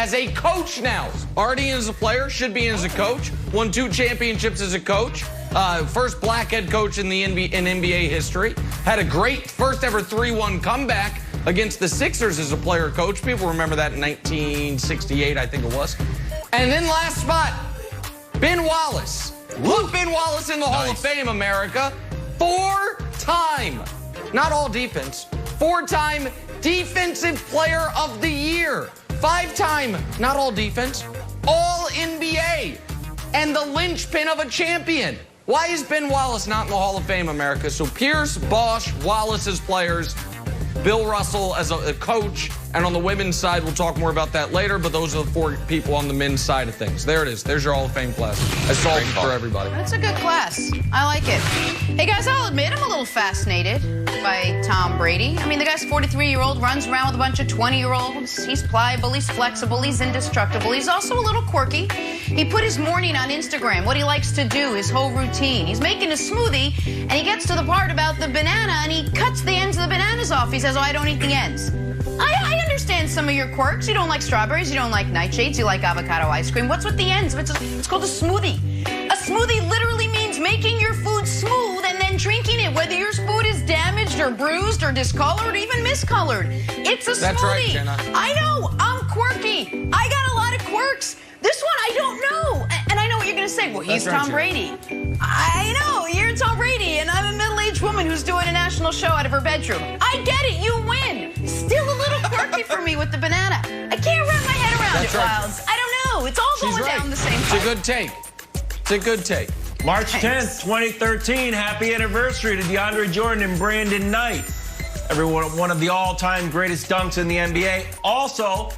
as a coach now. Already as a player, should be as a coach. Won 2 championships as a coach. First black head coach in NBA history. Had a great first ever 3-1 comeback against the Sixers as a player coach. People remember that in 1968, I think it was. And then last spot, Ben Wallace. Put Ben Wallace in the Hall of Fame, America. 4-time, not all defense, 4-time Defensive Player of the Year. 5-time, not all defense, all NBA. And the linchpin of a champion. Why is Ben Wallace not in the Hall of Fame, America? So Pierce, Bosh, Wallace as players, Bill Russell as a coach, and on the women's side, we'll talk more about that later, but those are the 4 people on the men's side of things. There it is. There's your Hall of Fame class. I solved it for everybody. That's a good class. I like it. Hey, guys, I'll admit I'm a little fascinated by Tom Brady. I mean, the guy's 43-year-old, runs around with a bunch of 20-year-olds. He's pliable, he's flexible, he's indestructible. He's also a little quirky. He put his morning on Instagram, what he likes to do, his whole routine. He's making a smoothie, and he gets to the part about the banana, and he cuts the ends of the bananas off. He says, oh, I don't eat the ends. I understand some of your quirks. You don't like strawberries, you don't like nightshades, you like avocado ice cream. What's with the ends? It's called a smoothie. A smoothie literally means making your food smooth and then drinking it, whether your food is damaged or bruised or discolored or even miscolored. It's a smoothie. That's right, Jenna. I know, I'm quirky. I got a lot of quirks. This one I don't know. And I know what you're going to say. Well, he's Tom Brady. I know, you're Tom Brady, and I'm a middle-aged woman who's doing a national show out of her bedroom. I get it, you win. Still a little quirky for me with the banana. I can't wrap my head around it, Wilds. I don't know. It's all going down the same pipe. It's a good take. It's a good take. March 10th, 2013. Happy anniversary to DeAndre Jordan and Brandon Knight. Everyone, one of the all-time greatest dunks in the NBA. Also,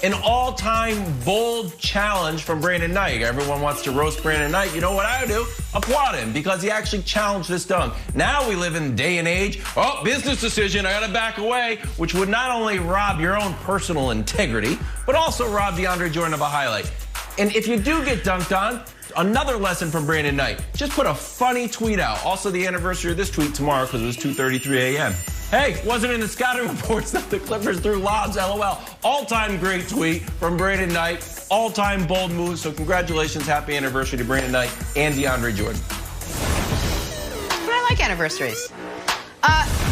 an all-time bold challenge from Brandon Knight. Everyone wants to roast Brandon Knight. You know what I do? Applaud him, because he actually challenged this dunk. Now we live in the day and age, oh, business decision, I gotta back away, which would not only rob your own personal integrity, but also rob DeAndre Jordan of a highlight. And if you do get dunked on, another lesson from Brandon Knight. Just put a funny tweet out. Also the anniversary of this tweet tomorrow, because it was 2:33 a.m. Hey, wasn't in the scouting reports that the Clippers threw lobs, LOL. All-time great tweet from Brandon Knight. All-time bold move. So congratulations, happy anniversary to Brandon Knight and DeAndre Jordan. But I like anniversaries.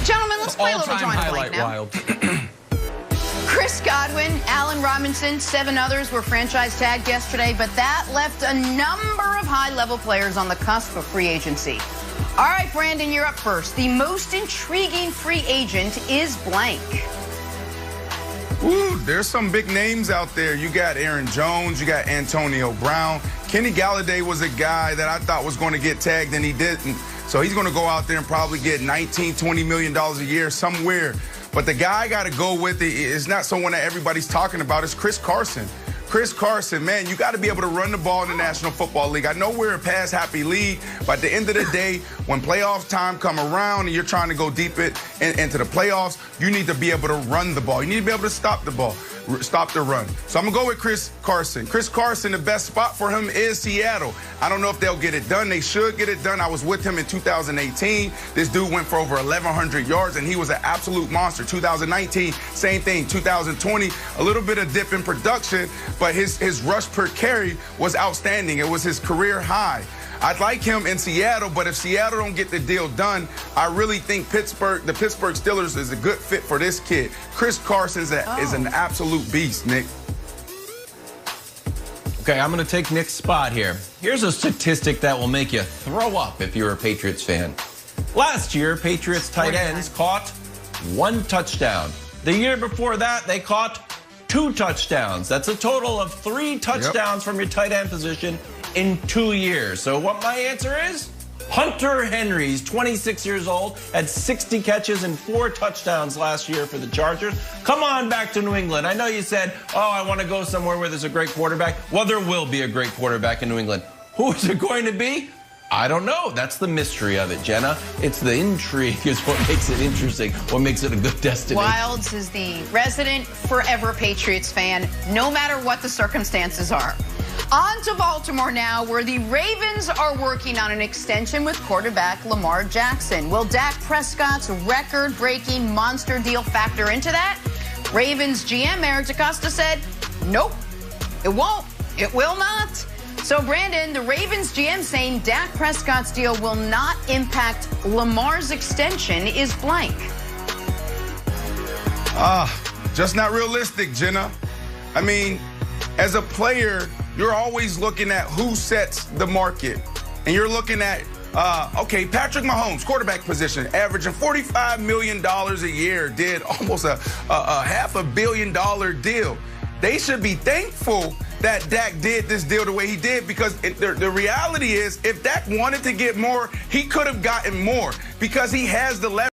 Gentlemen, let's play a little drawing blank now. Wild. Chris Godwin, Allen Robinson, 7 others were franchise tagged yesterday, but that left a number of high-level players on the cusp of free agency. All right, Brandon, you're up first. The most intriguing free agent is blank. Ooh, there's some big names out there. You got Aaron Jones, you got Antonio Brown. Kenny Galladay was a guy that I thought was going to get tagged, and he didn't. So he's going to go out there and probably get $19, $20 million a year somewhere. But the guy I got to go with is not someone that everybody's talking about. It's Chris Carson. Chris Carson, man, you got to be able to run the ball in the National Football League. I know we're a pass-happy league, but at the end of the day, when playoff time come around and you're trying to go deep into the playoffs, you need to be able to run the ball. You need to be able to stop the ball, stop the run. So I'm going to go with Chris Carson. Chris Carson, the best spot for him is Seattle. I don't know if they'll get it done. They should get it done. I was with him in 2018. This dude went for over 1,100 yards, and he was an absolute monster. 2019, same thing. 2020, a little bit of dip in production, but his rush per carry was outstanding. It was his career high. I'd like him in Seattle, but if Seattle don't get the deal done, I really think the Pittsburgh Steelers is a good fit for this kid. Chris Carson is an absolute beast, Nick. Okay, I'm going to take Nick's spot here. Here's a statistic that will make you throw up if you're a Patriots fan. Last year, Patriots tight ends caught 1 touchdown. The year before that, they caught 2 touchdowns. That's a total of 3 touchdowns from your tight end position in 2 years. So what my answer is? Hunter Henry's 26 years old, had 60 catches and 4 touchdowns last year for the Chargers. Come on back to New England. I know you said, oh, I want to go somewhere where there's a great quarterback. Well, there will be a great quarterback in New England. Who is it going to be? I don't know. That's the mystery of it, Jenna. It's the intrigue is what makes it interesting, what makes it a good destination. Wilds is the resident forever Patriots fan, no matter what the circumstances are. On to Baltimore now, where the Ravens are working on an extension with quarterback Lamar Jackson. Will Dak Prescott's record-breaking monster deal factor into that? Ravens GM Eric DeCosta said, nope. It won't. It will not. So, Brandon, the Ravens GM saying Dak Prescott's deal will not impact Lamar's extension is blank. Just not realistic, Jenna. I mean, as a player, you're always looking at who sets the market. And you're looking at, okay, Patrick Mahomes, quarterback position, averaging $45 million a year, did almost a $500 million deal. They should be thankful that Dak did this deal the way he did, because the reality is, if Dak wanted to get more, he could have gotten more, because he has the leverage.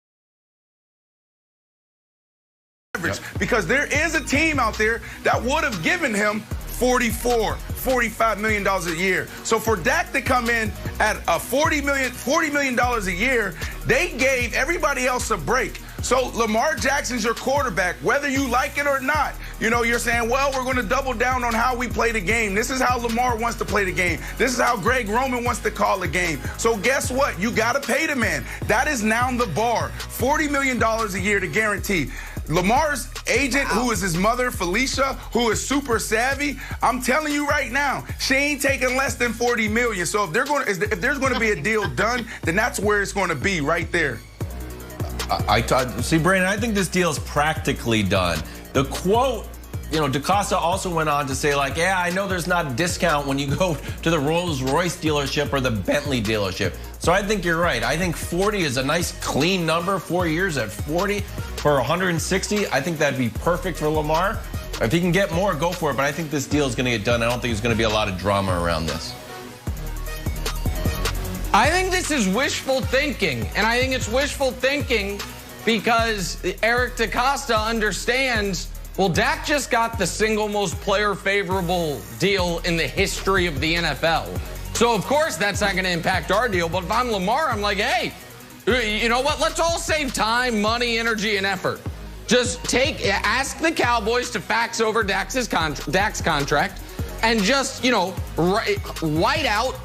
Yep. Because there is a team out there that would have given him $45 million a year. So for Dak to come in at a $40 million a year, they gave everybody else a break. So Lamar Jackson's your quarterback, whether you like it or not. You know, you're saying, well, we're going to double down on how we play the game. This is how Lamar wants to play the game. This is how Greg Roman wants to call the game. So guess what? You got to pay the man. That is now the bar. $40 million a year to guarantee. Lamar's agent, who is his mother, Felicia, who is super savvy, I'm telling you right now, she ain't taking less than $40 million. So if there's going to be a deal done, then that's where it's going to be, right there. See, Brandon, I think this deal is practically done. The quote, you know, DaCosta also went on to say, like, yeah, I know there's not a discount when you go to the Rolls-Royce dealership or the Bentley dealership. So I think you're right. I think 40 is a nice, clean number. 4 years at 40 for 160. I think that'd be perfect for Lamar. If he can get more, go for it. But I think this deal is going to get done. I don't think there's going to be a lot of drama around this. I think this is wishful thinking, and I think it's wishful thinking because Eric DaCosta understands, well, Dak just got the single most player-favorable deal in the history of the NFL. So, of course, that's not going to impact our deal. But if I'm Lamar, I'm like, hey, you know what? Let's all save time, money, energy, and effort. Just ask the Cowboys to fax over Dak's contract and just, you know, white out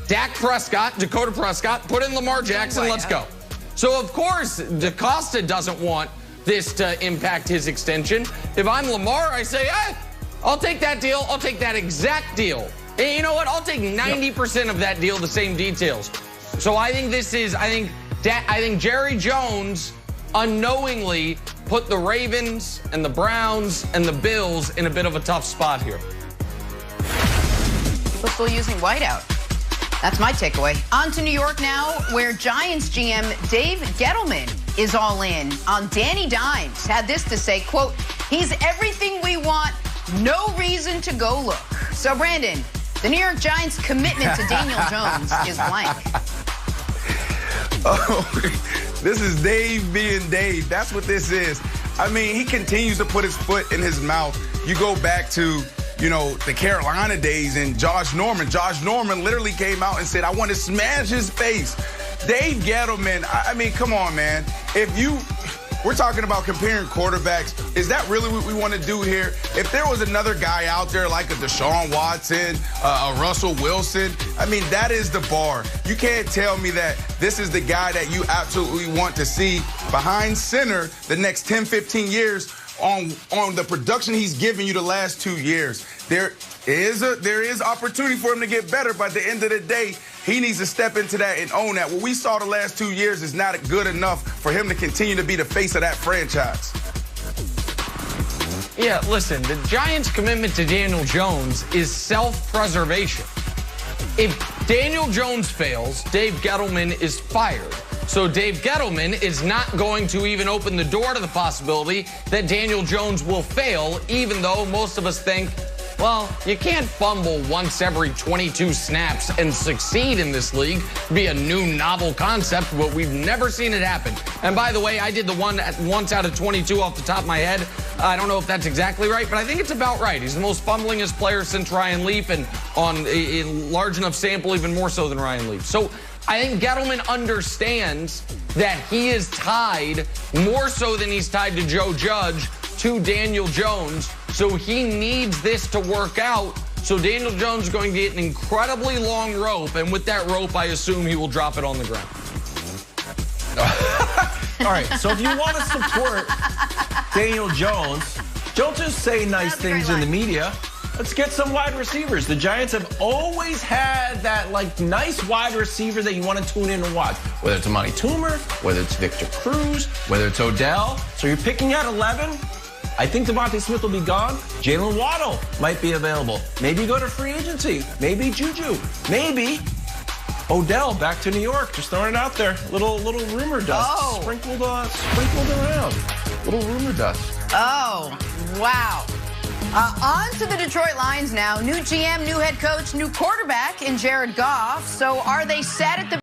Dak Prescott, Dakota Prescott, put in Lamar Jackson, let's go. So, of course, DaCosta doesn't want this to impact his extension. If I'm Lamar, I say, hey, I'll take that deal. I'll take that exact deal. And you know what? I'll take 90% of that deal, the same details. So I think I think Jerry Jones unknowingly put the Ravens and the Browns and the Bills in a bit of a tough spot here. People still using whiteout. That's my takeaway. On to New York now, where Giants GM Dave Gettleman is all in on Danny Dimes. Had this to say, quote, he's everything we want, no reason to go look. So, Brandon, the New York Giants' commitment to Daniel Jones is blank. Oh, this is Dave being Dave. That's what this is. I mean, he continues to put his foot in his mouth. You go back to, you know, the Carolina days and Josh Norman. Josh Norman literally came out and said, I want to smash his face. Dave Gettleman, I mean, come on, man. We're talking about comparing quarterbacks. Is that really what we want to do here? If there was another guy out there like a Deshaun Watson, a Russell Wilson, I mean, that is the bar. You can't tell me that this is the guy that you absolutely want to see behind center the next 10, 15 years on the production he's given you the last 2 years. There is opportunity for him to get better, but at the end of the day, he needs to step into that and own that. What we saw the last 2 years is not good enough for him to continue to be the face of that franchise. Yeah, listen, the Giants' commitment to Daniel Jones is self-preservation. If Daniel Jones fails, Dave Gettleman is fired. So Dave Gettleman is not going to even open the door to the possibility that Daniel Jones will fail, even though most of us think, well, you can't fumble once every 22 snaps and succeed in this league. It'd be a new novel concept, but we've never seen it happen. And by the way, I did the one once out of 22 off the top of my head. I don't know if that's exactly right, but I think it's about right. He's the most fumblingest player since Ryan Leaf, and on a large enough sample, even more so than Ryan Leaf. So I think Gettleman understands that he is tied, more so than he's tied to Joe Judge, to Daniel Jones. So he needs this to work out. So Daniel Jones is going to get an incredibly long rope, and with that rope, I assume he will drop it on the ground. All right, so if you want to support Daniel Jones, don't just say nice things in the media. Let's get some wide receivers. The Giants have always had that nice wide receiver that you want to tune in and watch. Whether it's Amani Toomer, whether it's Victor Cruz, whether it's Odell. So you're picking at 11. I think Devontae Smith will be gone. Jalen Waddle might be available. Maybe go to free agency. Maybe Juju. Maybe Odell back to New York. Just throwing it out there. Little rumor dust sprinkled around. Little rumor dust. Oh, wow. On to the Detroit Lions now. New GM, new head coach, new quarterback in Jared Goff. So are they set at the